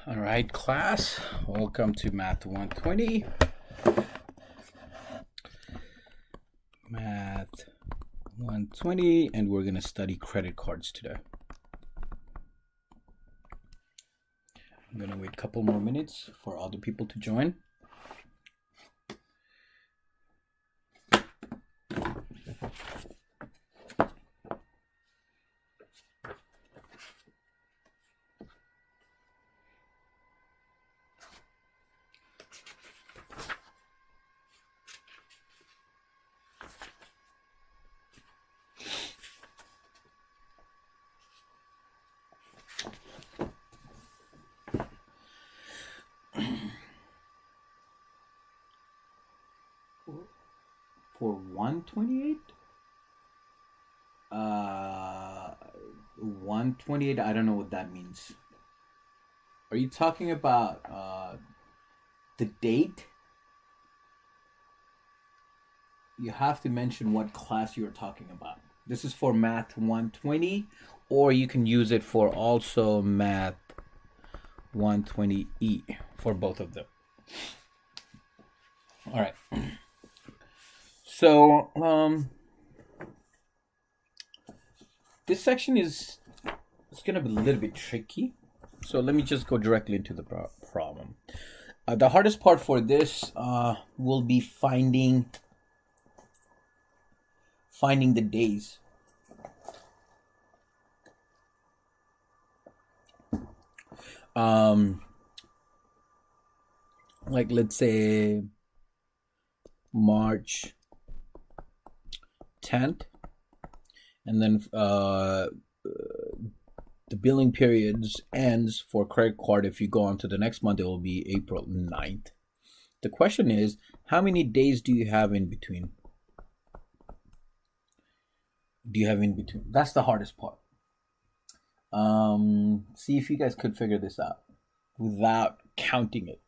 All right, class. Welcome to Math 120. Math 120, and we're going to study credit cards today. I'm going to wait a couple more minutes for other people to join. For 128? 128, I don't know what that means. Are you talking about the date? You have to mention what class you're talking about. This is for Math 120, or you can use it for also Math 120E for both of them. All right. So, this section is going to be a little bit tricky. So let me just go directly into the problem. The hardest part for this will be finding the days. Like let's say March 10th, and then the billing periods ends for credit card. If you go on to the next month, it will be April 9th. The question is, how many days do you have in between? That's the hardest part. See if you guys could figure this out without counting it.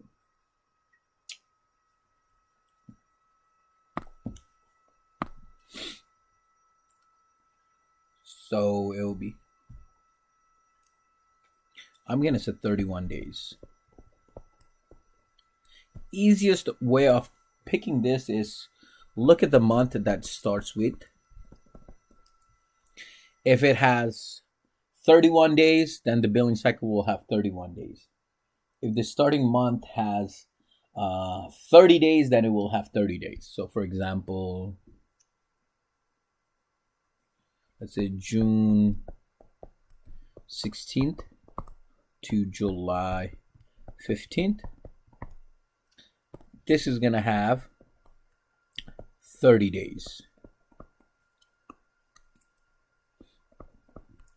So it will be, I'm going to say 31 days. Easiest way of picking this is look at the month that starts with. If it has 31 days, then the billing cycle will have 31 days. If the starting month has 30 days, then it will have 30 days. So for example, let's say June 16th to July 15th. This is going to have 30 days.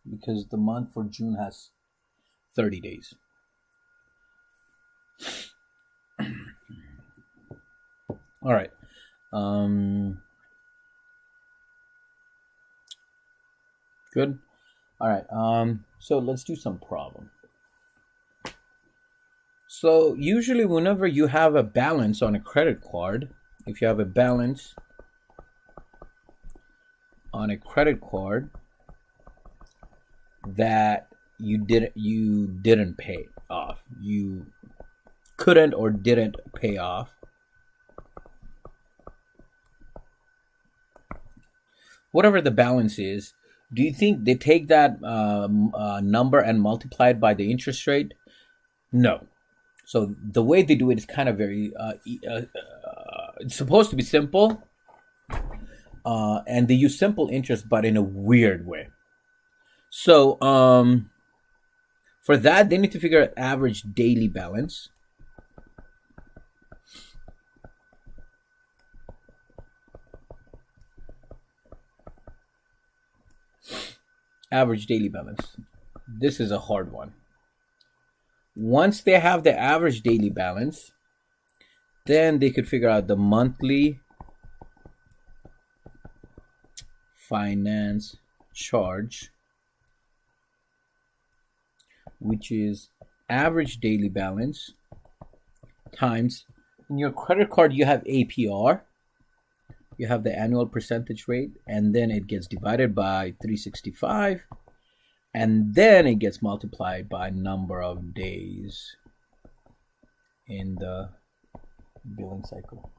Because the month for June has 30 days. All right. Good. All right. So let's do some problem. So usually whenever you have a balance on a credit card, if you have a balance on a credit card that you didn't pay off, you couldn't or didn't pay off, whatever the balance is, do you think they take that number and multiply it by the interest rate? No. So the way they do it is kind of very it's supposed to be simple, and they use simple interest but in a weird way. So for that, they need to figure out average daily balance. Average daily balance. This is a hard one. Once they have the average daily balance, then they could figure out the monthly finance charge, which is average daily balance times, in your credit card you have APR, you have the annual percentage rate, and then it gets divided by 365, and then it gets multiplied by number of days in the billing cycle.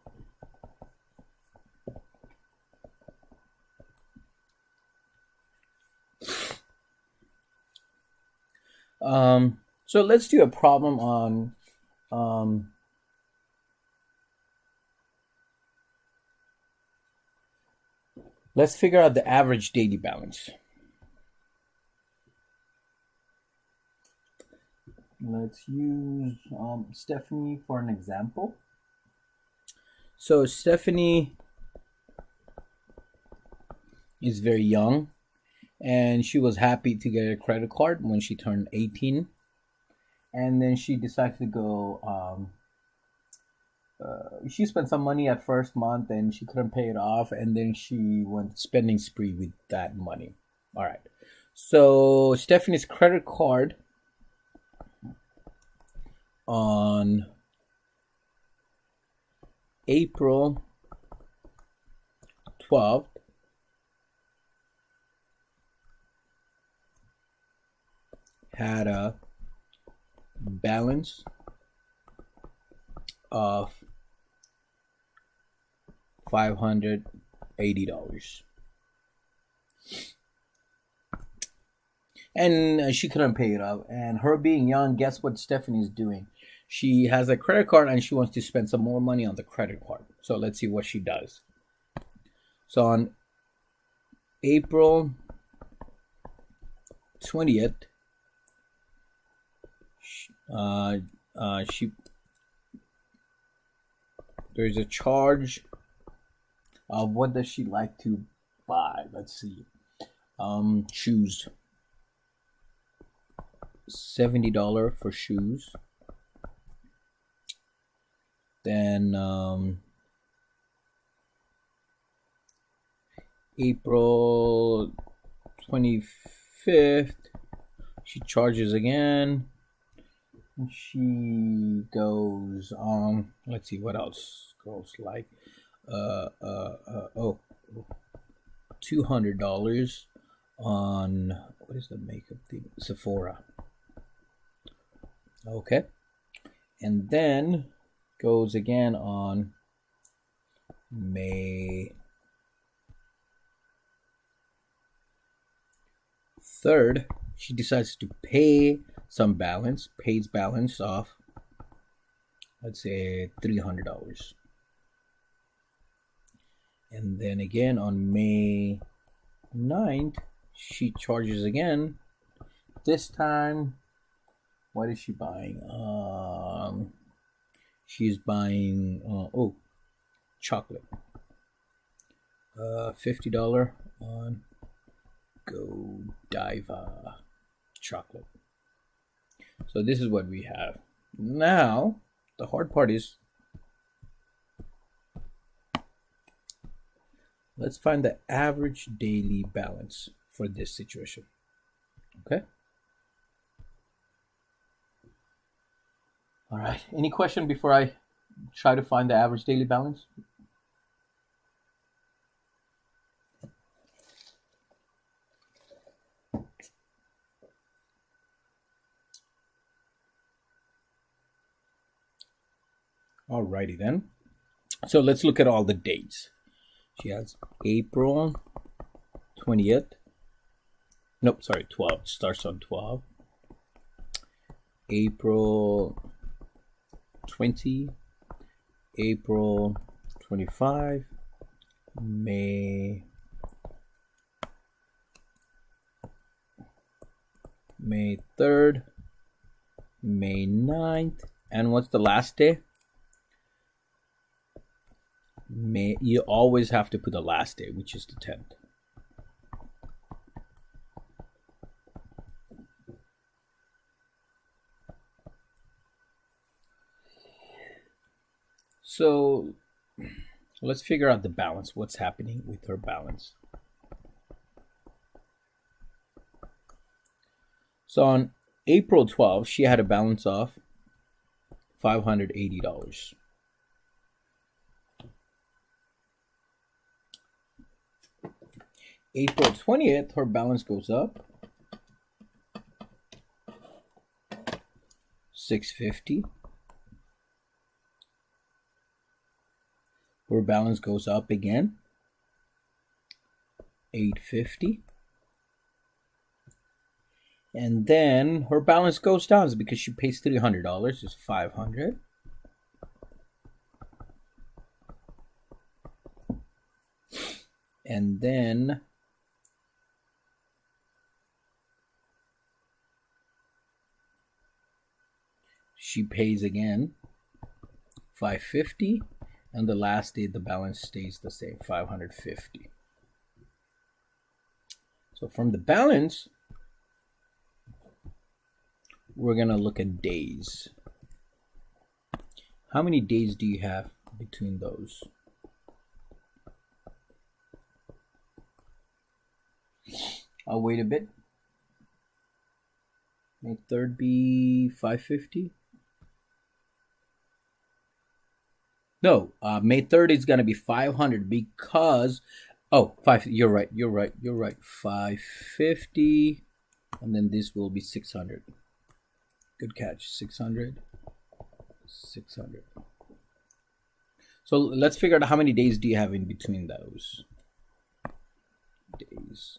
So let's do a problem on let's figure out the average daily balance. Let's use Stephanie for an example. So Stephanie is very young, and she was happy to get a credit card when she turned 18. And then she decided to go, she spent some money at first month and she couldn't pay it off. And then she went spending spree with that money. All right. So Stephanie's credit card on April 12th had a balance of $580. And she couldn't pay it off. And her being young, guess what Stephanie's doing? She has a credit card and she wants to spend some more money on the credit card. So let's see what she does. So on April 20th, there's a charge of what does she like to buy? Let's see. Shoes. $70 for shoes. Then April 25th, she charges again. She goes let's see what else goes like $200 on what is the makeup thing? Sephora. Okay. And then goes again on May 3rd. She decides to pay some balance, pays balance off, let's say $300. And then again on May 9th, she charges again. This time, what is she buying? She's buying chocolate. $50 on Godiva chocolate. So this is what we have. Now, the hard part is let's find the average daily balance for this situation. Okay? All right. Any question before I try to find the average daily balance? Alrighty then. So let's look at all the dates. She has April 20th. Nope, sorry, 12. Starts on 12. April 20. April 25. May 3rd. May 9th. And what's the last day? You always have to put the last day, which is the 10th. So let's figure out the balance. What's happening with her balance? So on April 12th, she had a balance of $580. April 20th, her balance goes up 650. Her balance goes up again. 850. And then her balance goes down because she pays $300. It's 500. And then she pays again 550, and the last day the balance stays the same, 550. So from the balance, we're gonna look at days. How many days do you have between those? I'll wait a bit. May 3rd be 550? No, May 3rd is gonna be 500 because, you're right. 550, and then this will be 600. Good catch. 600. So let's figure out how many days do you have in between those days.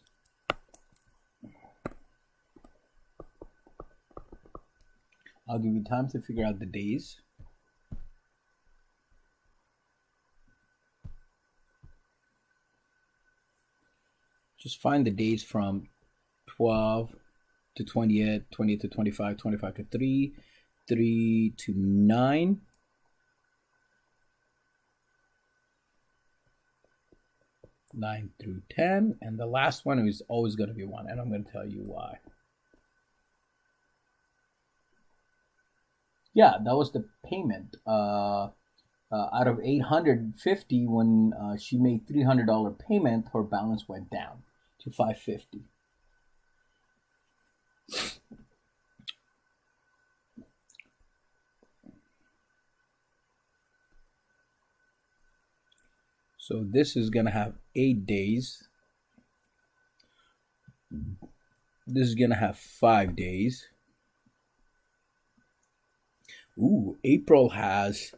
I'll give you time to figure out the days. Just find the days from 12 to 28, 20 to 25, 25 to 3, 3 to 9, 9 through 10, and the last one is always going to be 1, and I'm going to tell you why. Yeah, that was the payment. Out of 850, when she made $300 payment, her balance went down to 550. So this is gonna have 8 days. This is gonna have 5 days. Ooh, April has,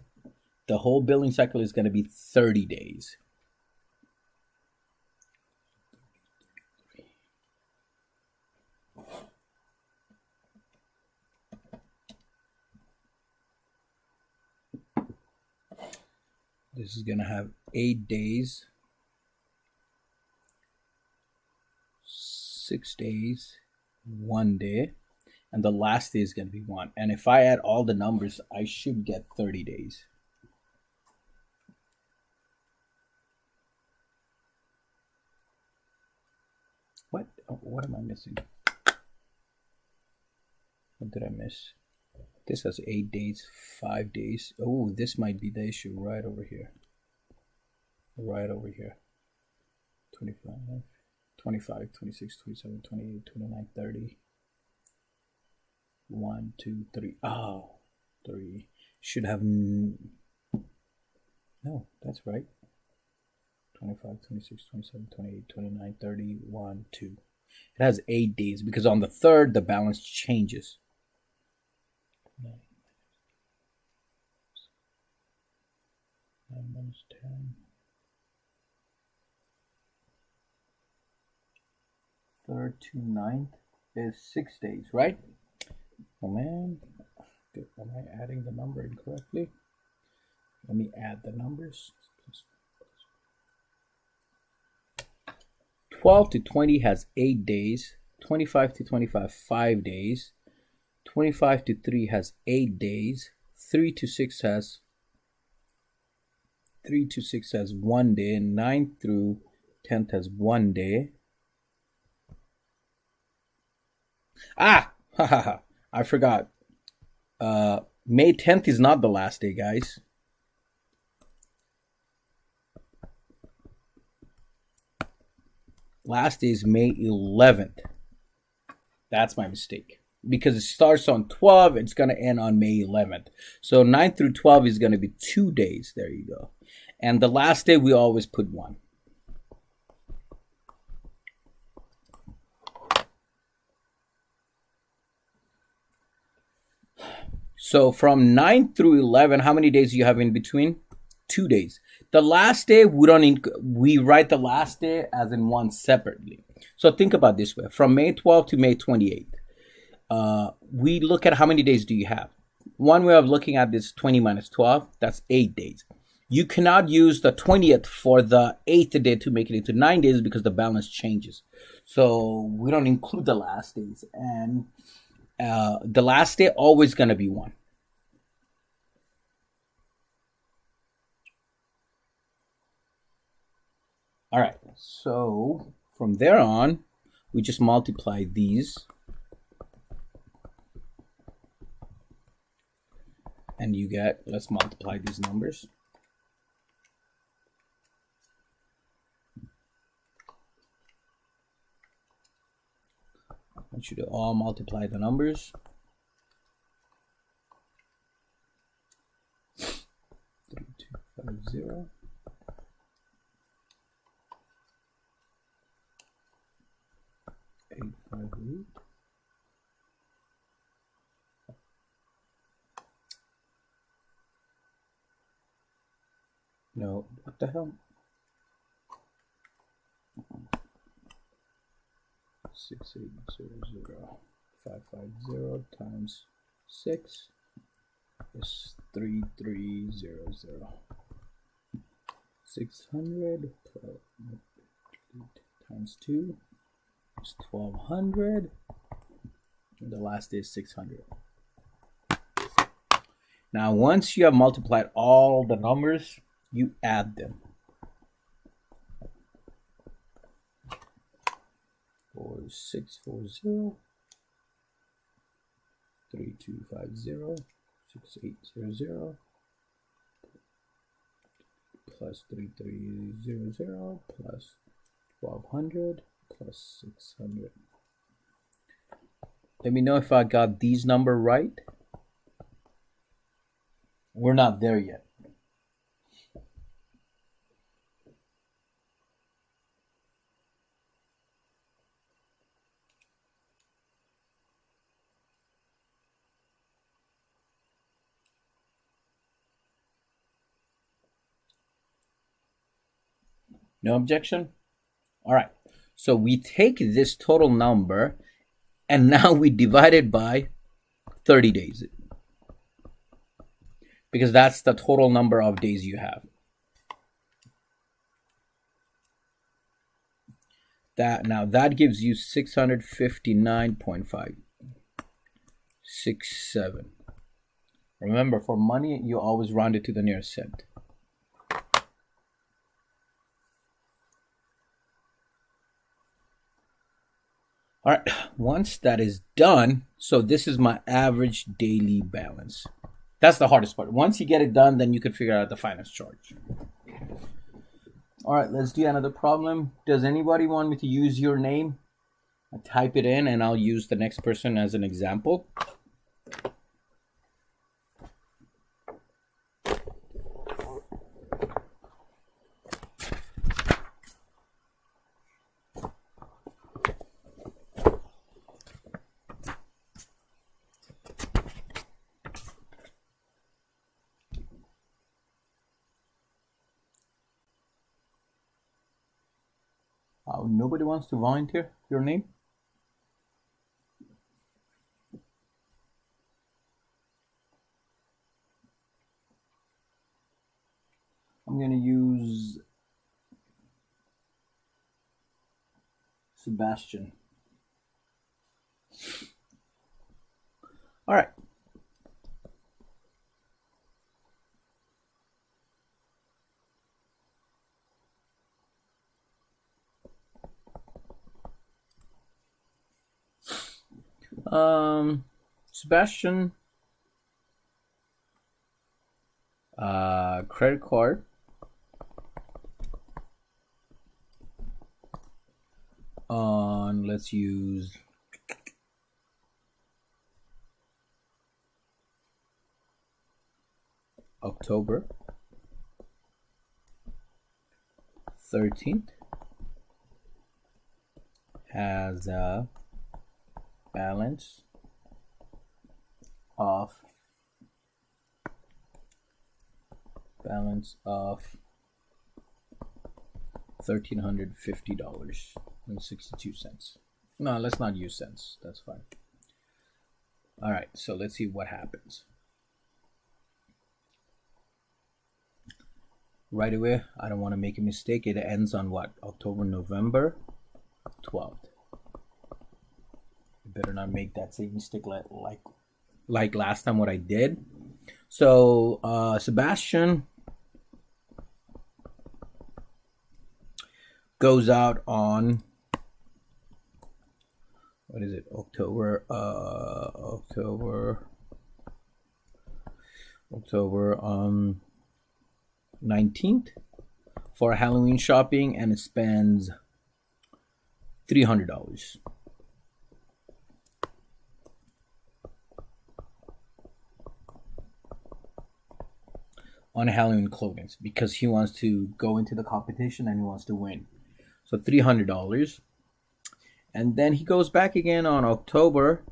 the whole billing cycle is gonna be 30 days. This is gonna have 8 days, 6 days, 1 day, and the last day is gonna be 1. And if I add all the numbers, I should get 30 days. What am I missing? What did I miss? This has 8 days, 5 days. Oh, this might be the issue right over here. Right over here. 25, 25, 26, 27, 28, 29, 30. 1, 2, 3. Oh, 3. Should have... No, that's right. 25, 26, 27, 28, 29, 30, 1, 2. It has 8 days because on the 3rd, the balance changes. 9 minus 10. 3rd to 9th is 6 days, right? Oh man, am I adding the number incorrectly? Let me add the numbers. 12 to 20 has 8 days. 25 to 25, 5 days. 25 to 3 has 8 days. 3 to 6 has 1 day. 9 through 10th has 1 day. I forgot. May 10th is not the last day, guys. Last day is May 11th. That's my mistake. Because it starts on 12, it's going to end on May 11th. So 9 through 12 is going to be 2 days. There you go. And the last day, we always put 1. So from 9 through 11, how many days do you have in between? 2 days. The last day, we write the last day as in one separately. So think about this way. From May 12th to May 28th, we look at how many days do you have. One way of looking at this 20 minus 12, that's 8 days. You cannot use the 20th for the 8th day to make it into 9 days because the balance changes. So we don't include the last days. And the last day always going to be 1. All right. So from there on, we just multiply these. And you get, let's multiply these numbers. I want you to all multiply the numbers. 3250. No, what the hell? 6800550 times 6 is 3300. 600 times 2 is 1200. And the last is 600. Now, once you have multiplied all the numbers, you add them. 4640, 3250, 6800 plus 3300 plus 1200 plus 600. Let me know if I got these numbers right. We're not there yet. No objection? All right. So we take this total number and now we divide it by 30 days. Because that's the total number of days you have. That gives you 659.567. Remember, for money, you always round it to the nearest cent. All right, once that is done, so this is my average daily balance. That's the hardest part. Once you get it done, then you can figure out the finance charge. All right, let's do another problem. Does anybody want me to use your name? I type it in and I'll use the next person as an example. Nobody wants to volunteer your name? I'm going to use Sebastian. All right. Sebastian, credit card, let's use October 13th, has a balance of balance of $1,350.62. No, let's not use cents. That's fine. All right, so let's see what happens. Right away, I don't want to make a mistake. It ends on what? November 12th. You better not make that same mistake like last time what I did. So Sebastian goes out on, what is it? October 19th for Halloween shopping, and it spends $300 on Halloween clothing because he wants to go into the competition and he wants to win. So $300. And then he goes back again on October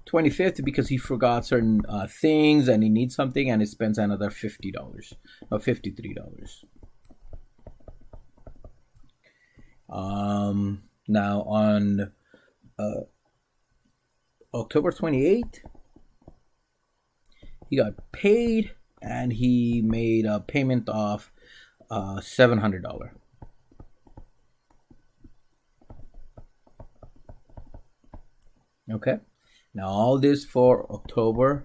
25th because he forgot certain things and he needs something, and it spends another $50 or $53. Now on October 28th, he got paid and he made a payment of $700. Okay. Now all this for October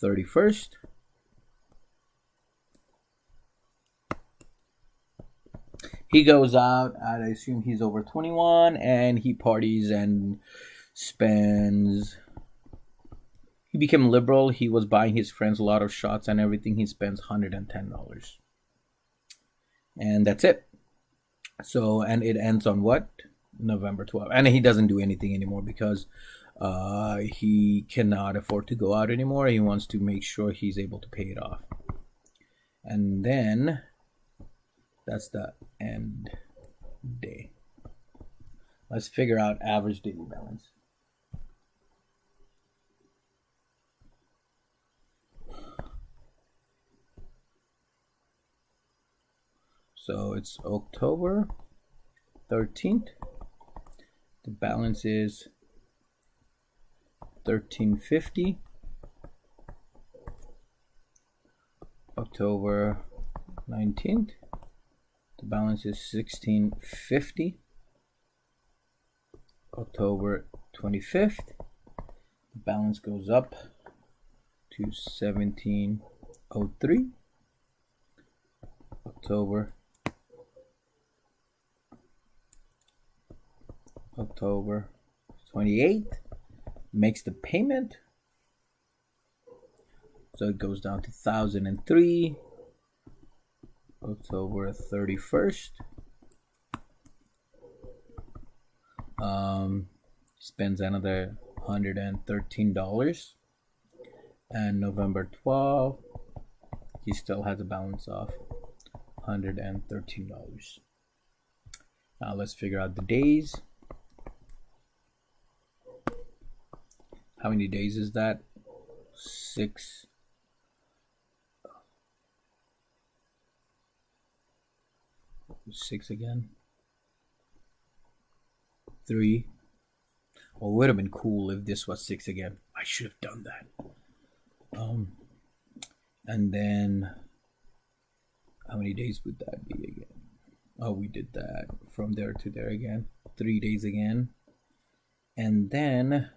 31st. He goes out, I assume he's over 21, and he parties and spends. He became liberal. He was buying his friends a lot of shots and everything. He spends $110. And that's it. So, and it ends on what? November 12th. And he doesn't do anything anymore because he cannot afford to go out anymore. He wants to make sure he's able to pay it off. And then that's the end day. Let's figure out average daily balance. So it's October 13th. The balance is $1,350. October 19th. The balance is $1,650. October 25th. The balance goes up to $1,703. October 28th, makes the payment, so it goes down to 1,003. October 31st, spends another $113, and November 12th, he still has a balance of $113. Now let's figure out the days. How many days is that? 6. Six again. 3. Well, it would have been cool if this was 6 again. I should have done that. And then how many days would that be again? Oh, we did that from there to there again. 3 days again. And then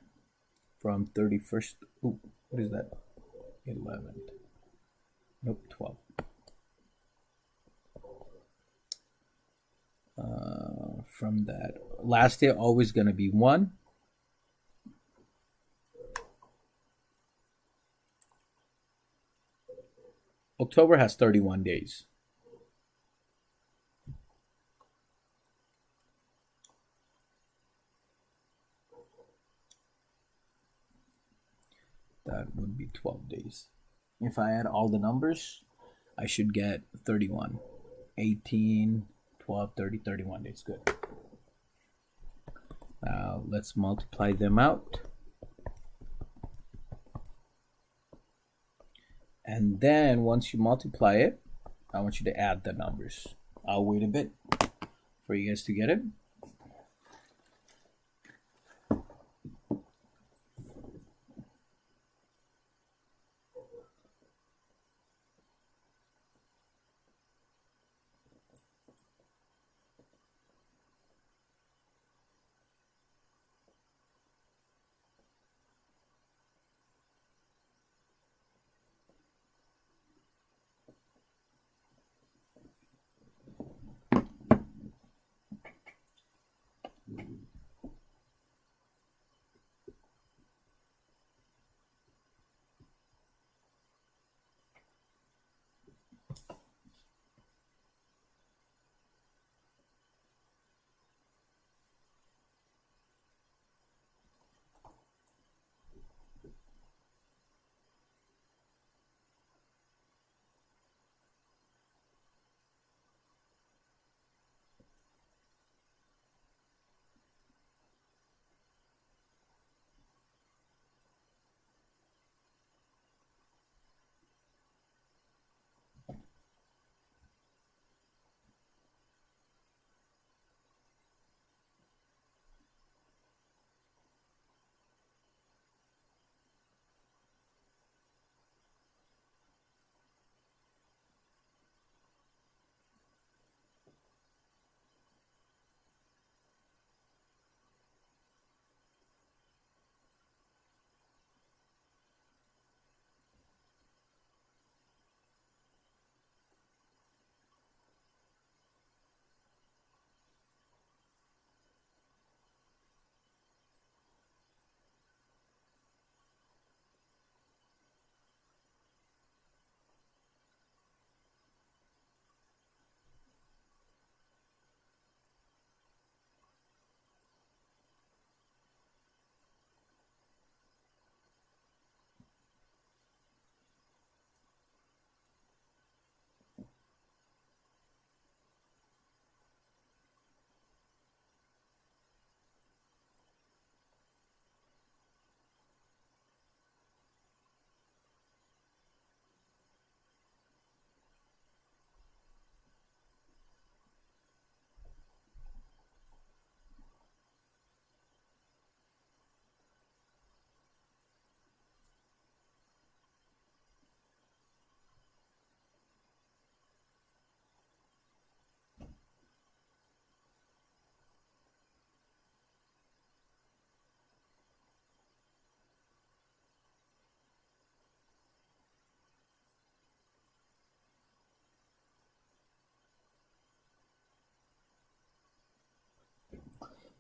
from 31st, ooh, what is that? 11th. Nope, 12th. From that, last day always gonna be 1. October has 31 days. That would be 12 days. If I add all the numbers, I should get 31. 18, 12, 30, 31 days. Good. Now let's multiply them out. And then once you multiply it, I want you to add the numbers. I'll wait a bit for you guys to get it.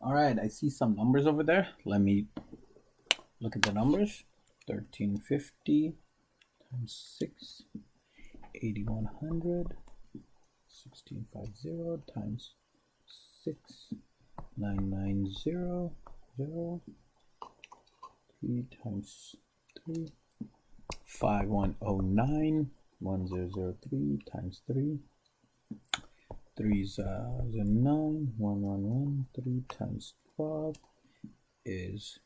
All right, I see some numbers over there. Let me look at the numbers. 1350 times 6, 8100, 1650 times 6, 9900, 3 times 3, 5109, 1003 times 3. 3 is 9, 111, 3 times 12 is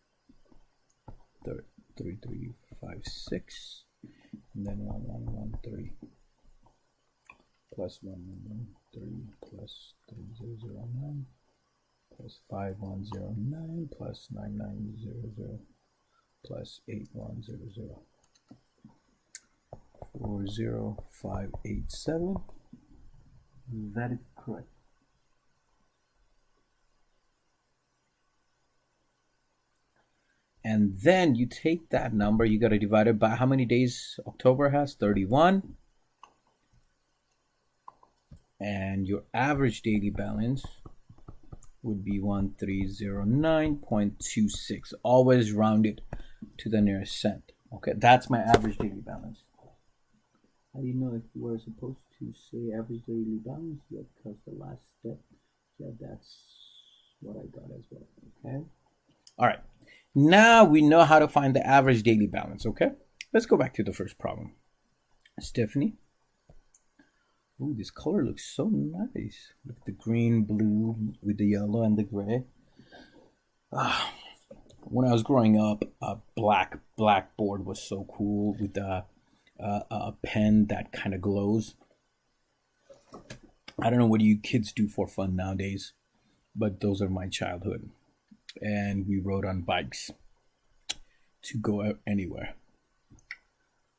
3356, and then 1113 plus 1113 plus 3009 plus 5109 plus 9900 plus 8100. 40587. That is correct. And then you take that number, you got to divide it by how many days October has? 31. And your average daily balance would be 1309.26. Always round it to the nearest cent. Okay, that's my average daily balance. How do you know if you were supposed to say average daily balance? Yeah, because the last step, yeah, that's what I got as well. Okay. All right. Now we know how to find the average daily balance. Okay. Let's go back to the first problem. Stephanie. Ooh, this color looks so nice. Look at the green, blue with the yellow and the gray. When I was growing up, a blackboard was so cool with the a pen that kind of glows. I don't know what you kids do for fun nowadays, but those are my childhood. And we rode on bikes to go out anywhere.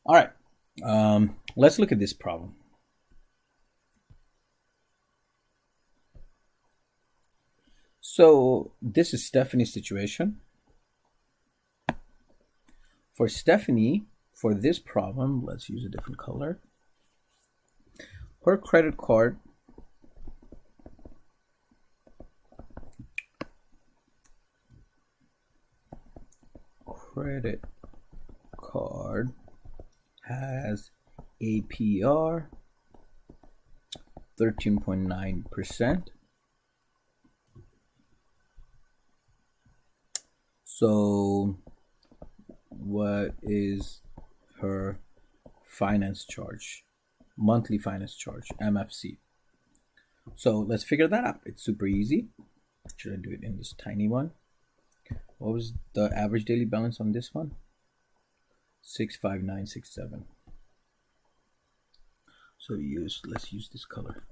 All right, let's look at this problem. So this is Stephanie's situation. For Stephanie, for this problem, let's use a different color. Her credit card has APR 13.9%. So what is her finance charge? Monthly finance charge, MFC. So let's figure that out. It's super easy. Should I do it in this tiny one? What was the average daily balance on this one? 65967. So let's use this color.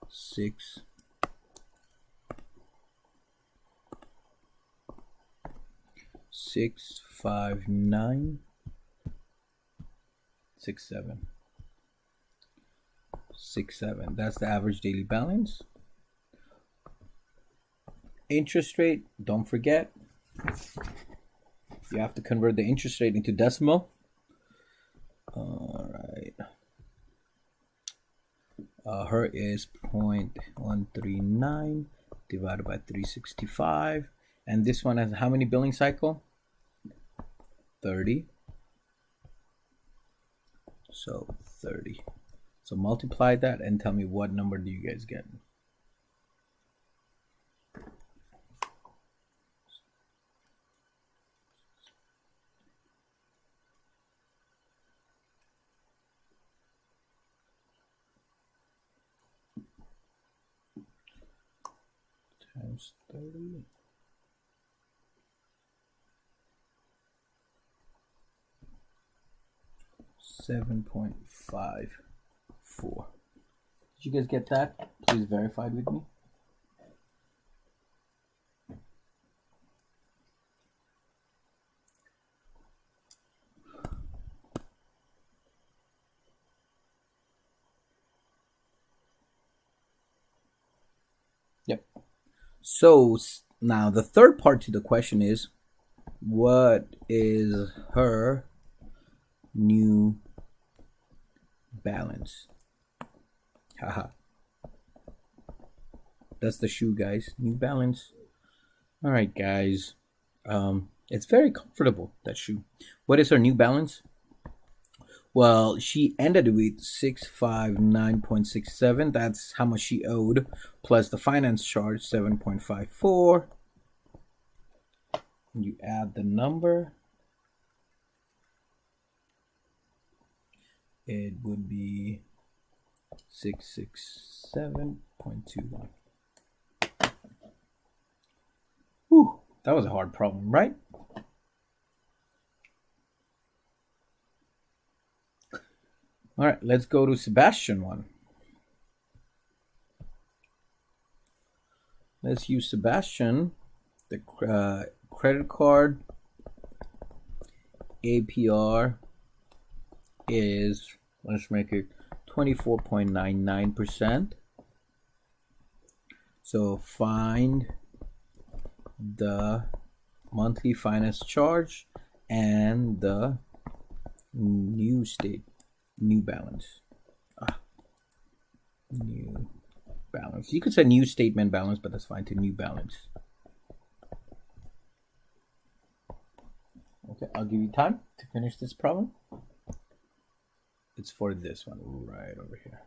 65967. That's the average daily balance. Interest rate, don't forget, you have to convert the interest rate into decimal. All right. Her is 0.139 divided by 365. And this one has how many billing cycle? 30. So 30. So multiply that and tell me what number do you guys get? Times 30. 7.54. Did you guys get that? Please verify it with me. Yep. So now the third part to the question is, what is her new balance? Haha. That's the shoe, guys. New Balance. All right, guys. It's very comfortable, that shoe. What is her New Balance? Well, she ended with 659.67. That's how much she owed, plus the finance charge, 7.54. You add the number. It would be 667.21. Whew, that was a hard problem, right? All right, let's go to Sebastian one. Let's use Sebastian. The credit card APR is, let's make it 24.99%. So find the monthly finance charge and the new balance. New balance. You could say new statement balance, but that's fine. To new balance. Okay, I'll give you time to finish this problem. It's for this one right over here.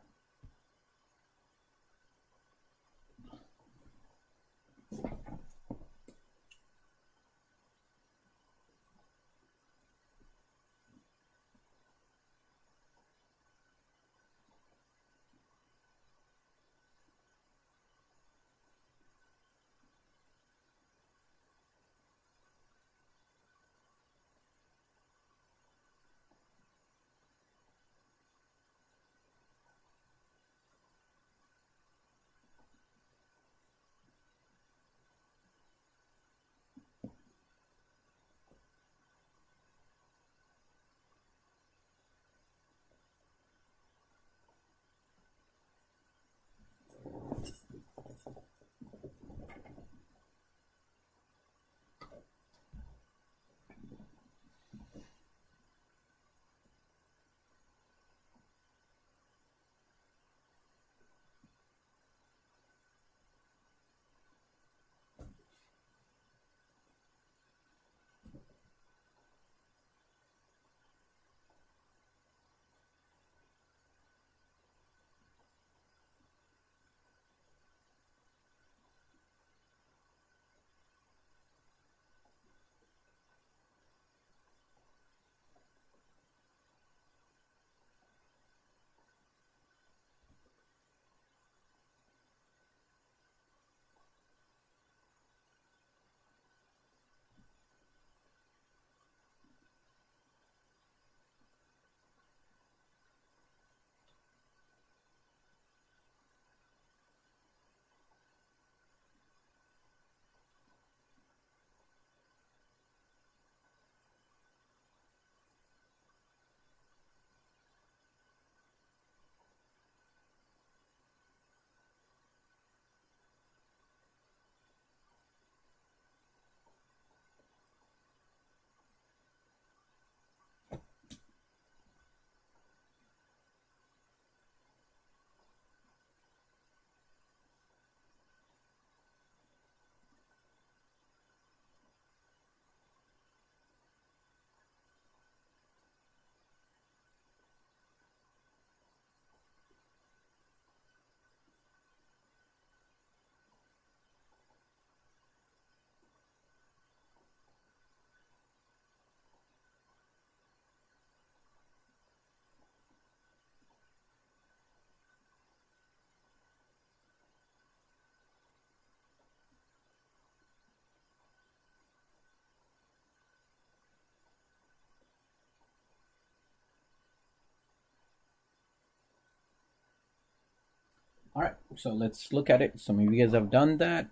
All right, so let's look at it. Some of you guys have done that.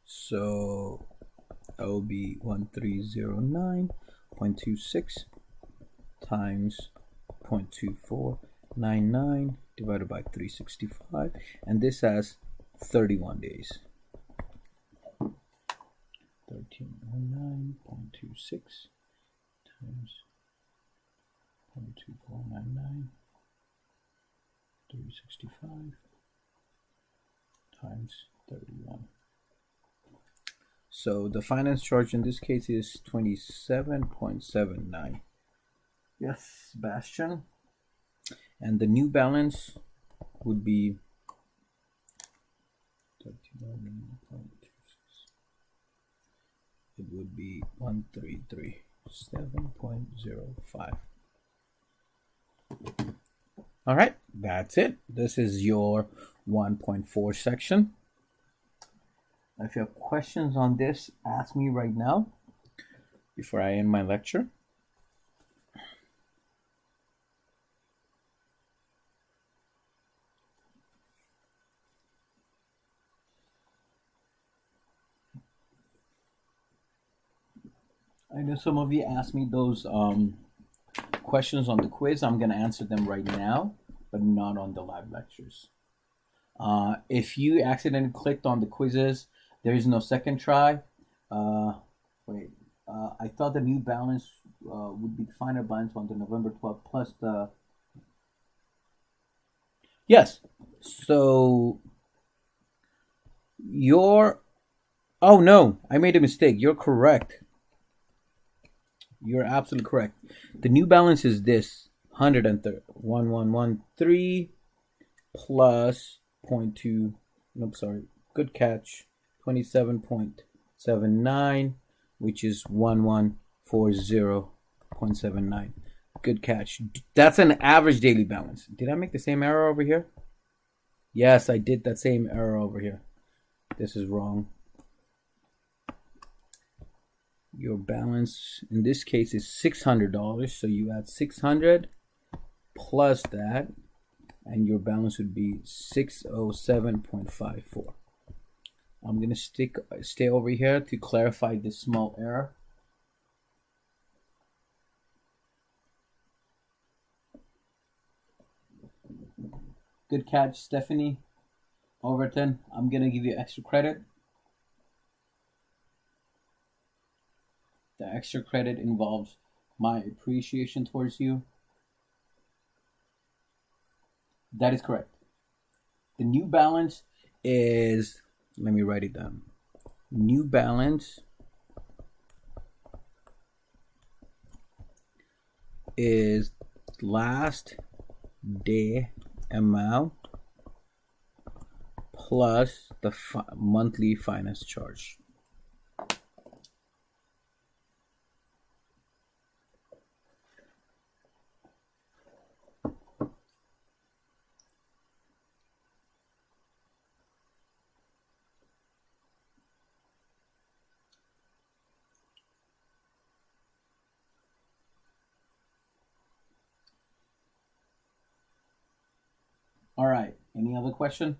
So that will be 1309.26 times 0.2499 divided by 365, and this has 31 days. 1309.26 times 0.2499 365 times 31. So the finance charge in this case is 27.79. Yes, Sebastian. And the new balance would be 39.26. It would be 1337.05. All right, that's it. This is your 1.4 section. If you have questions on this, ask me right now before I end my lecture. I know some of you asked me those questions on the quiz. I'm going to answer them right now, but not on the live lectures. If you accidentally clicked on the quizzes, there is no second try. I thought the new balance would be the final balance on the November 12th plus the... Yes. So oh no, I made a mistake. You're correct. You're absolutely correct. The new balance is this 1113 plus 0.2. Nope, sorry. Good catch. 27.79, which is 1140.79. Good catch. That's an average daily balance. Did I make the same error over here? Yes, I did that same error over here. This is wrong. Your balance in this case is $600, so you add 600 plus that, and your balance would be 607.54. I'm gonna stay over here to clarify this small error. Good catch, Stephanie Overton. I'm gonna give you extra credit. The extra credit involves my appreciation towards you. That is correct. The new balance is, let me write it down. New balance is last day amount plus the monthly finance charge. All right, any other question?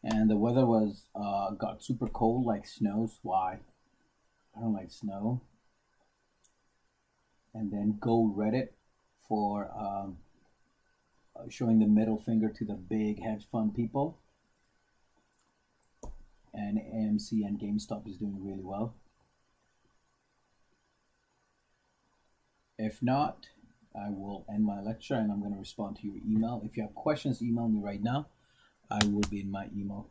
And the weather was got super cold, like snow. Why? I don't like snow. And then go Reddit for showing the middle finger to the big hedge fund people. And AMC and GameStop is doing really well. If not, I will end my lecture and I'm going to respond to your email. If you have questions, email me right now. I will be in my email.